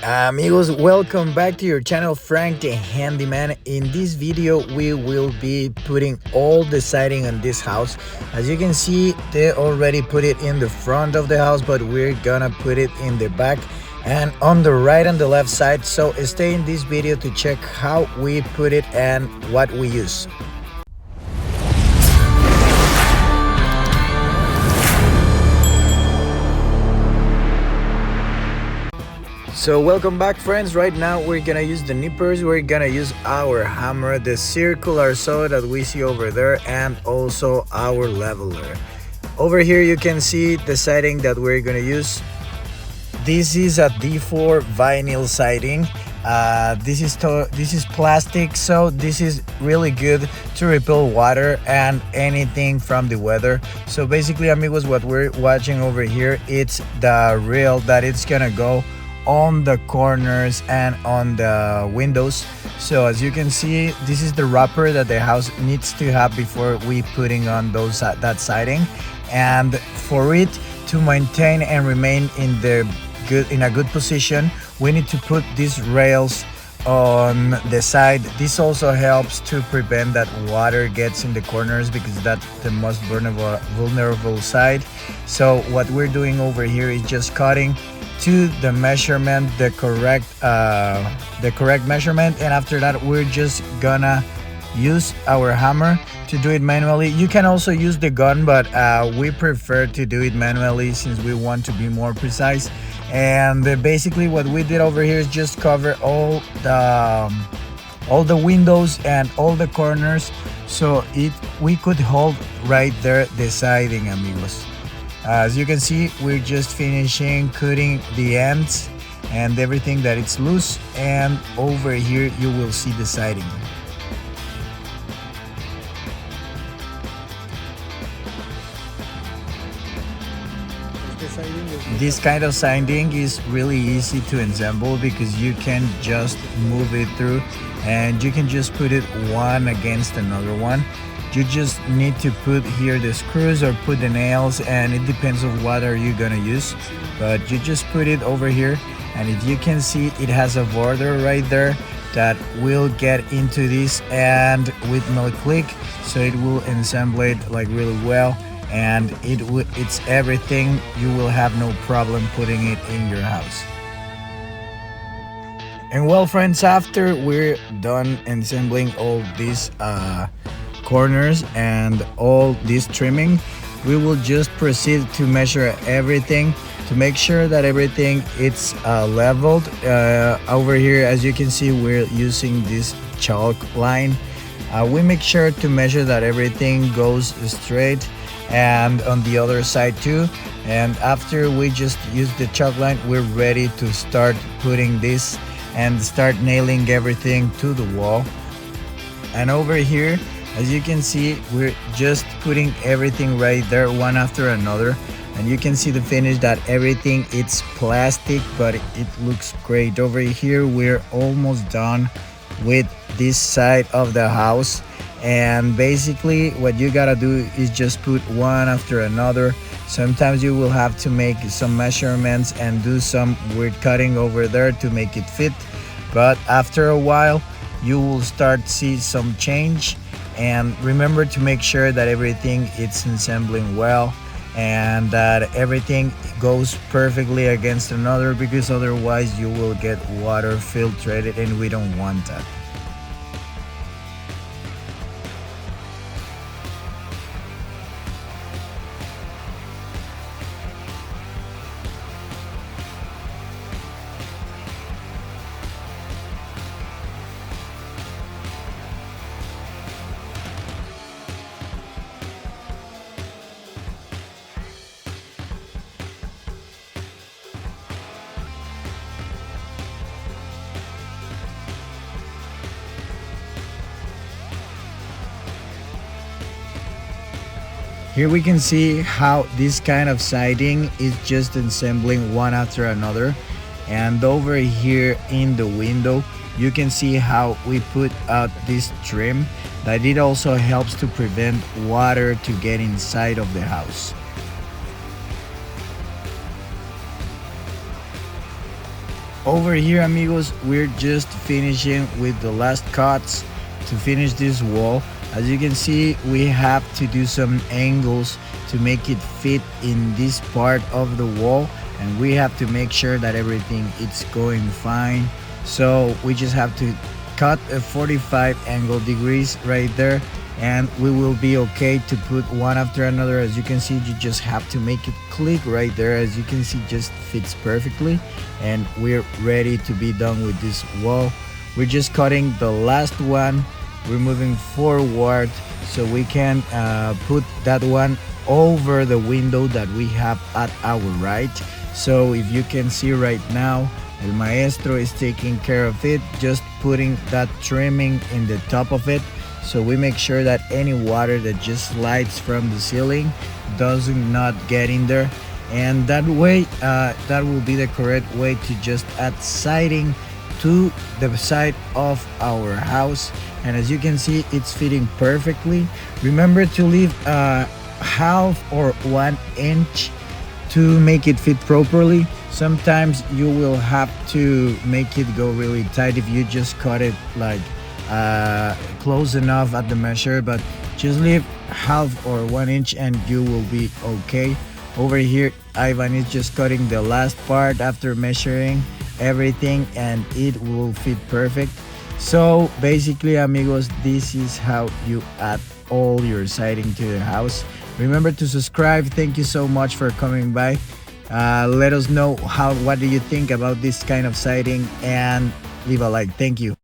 Amigos, welcome back to your channel, Frank the Handyman. In this video we will be putting all the siding on this house. As you can see, they already put it in the front of the house, but we're gonna put it in the back and on the right and the left side. So stay in this video to check how we put it and what we use. So welcome back, friends. Right now we're gonna use the nippers. We're gonna use our hammer, the circular saw that we see over there, and also our leveler. Over here you can see the siding that we're gonna use. This is a D4 vinyl siding. This is plastic, so this is really good to repel water and anything from the weather. So basically, amigos, what we're watching over here, it's the rail that it's gonna go on the corners and on the windows. So as you can see, this is the wrapper that the house needs to have before we putting on that siding. And for it to maintain and remain in a good position, we need to put these rails on the side. This also helps to prevent that water gets in the corners, because that's the most vulnerable side. So what we're doing over here is just cutting to the measurement, the correct measurement, and after that we're just gonna use our hammer to do it manually. You can also use the gun, but we prefer to do it manually since we want to be more precise. And basically what we did over here is just cover all the windows and all the corners, so we could hold right there the siding, amigos. As you can see, we're just finishing cutting the ends and everything that it's loose, and over here you will see the siding. This kind of siding is really easy to assemble because you can just move it through and you can just put it one against another one. You just need to put here the screws or put the nails, and it depends on what are you gonna use, but you just put it over here. And if you can see, it has a border right there that will get into this, and with no click, so it will assemble it like really well, and it's everything. You will have no problem putting it in your house. And well, friends, after we're done assembling all these corners and all this trimming, we will just proceed to measure everything to make sure that everything it's leveled. Over here, as you can see, we're using this chalk line. We make sure to measure that everything goes straight, and on the other side too. And after we just use the chalk line, we're ready to start putting this and start nailing everything to the wall. And over here, as you can see, we're just putting everything right there one after another, and you can see the finish that everything it's plastic, but it looks great. Over here we're almost done with this side of the house, and basically what you gotta do is just put one after another. Sometimes you will have to make some measurements and do some weird cutting over there to make it fit, but after a while you will start see some change. And remember to make sure that everything it's assembling well and that everything goes perfectly against another, because otherwise you will get water filtrated, and we don't want that. Here we can see how this kind of siding is just assembling one after another. And over here in the window, you can see how we put out this trim that it also helps to prevent water to get inside of the house. Over here, amigos, we're just finishing with the last cuts to finish this wall. As you can see, we have to do some angles to make it fit in this part of the wall, and we have to make sure that everything is going fine. So we just have to cut a 45 angle degrees right there, and we will be okay to put one after another. As you can see, you just have to make it click right there. As you can see, just fits perfectly, and we're ready to be done with this wall. We're just cutting the last one. We're moving forward so we can put that one over the window that we have at our right. So if you can see right now, El Maestro is taking care of it, just putting that trimming in the top of it, so we make sure that any water that just slides from the ceiling does not get in there. And that way, that will be the correct way to just add siding to the side of our house. And as you can see, it's fitting perfectly. Remember to leave half or 1 inch to make it fit properly. Sometimes you will have to make it go really tight if you just cut it like close enough at the measure, but just leave half or 1 inch and you will be okay. Over here, Ivan is just cutting the last part after measuring everything, and it will fit perfect. So basically, amigos, this is how you add all your siding to the house. Remember to subscribe. Thank you so much for coming by. Let us know what do you think about this kind of siding, and leave a like. Thank you.